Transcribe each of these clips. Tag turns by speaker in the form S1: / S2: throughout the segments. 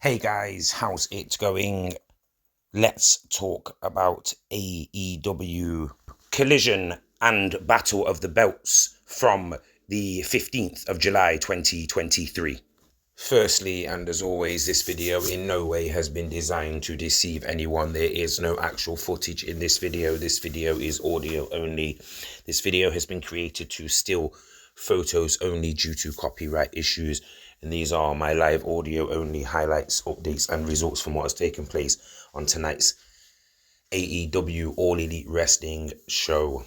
S1: Hey guys, how's it going? Let's talk about AEW Collision and Battle of the Belts from the 15th of July 2023. Firstly, and as always, this video in no way has been designed to deceive anyone. There is no actual footage in this video. This video is audio only. This video has been created to still photos only due to copyright issues. And these are my live audio only highlights, updates, and results from what has taken place on tonight's AEW All Elite Wrestling show.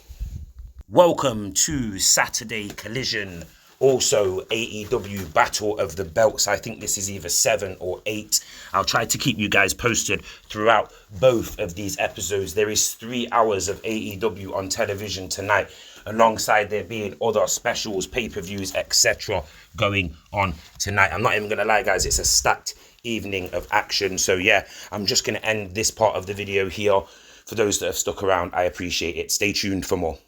S1: Welcome to Saturday Collision. Also, AEW Battle of the Belts. I think this is either 7 or 8. I'll try to keep you guys posted throughout both of these episodes. There is 3 hours of AEW on television tonight, alongside there being other specials, pay-per-views, etc. going on tonight. I'm not even going to lie, guys. It's a stacked evening of action. So, yeah, I'm just going to end this part of the video here. For those that have stuck around, I appreciate it. Stay tuned for more.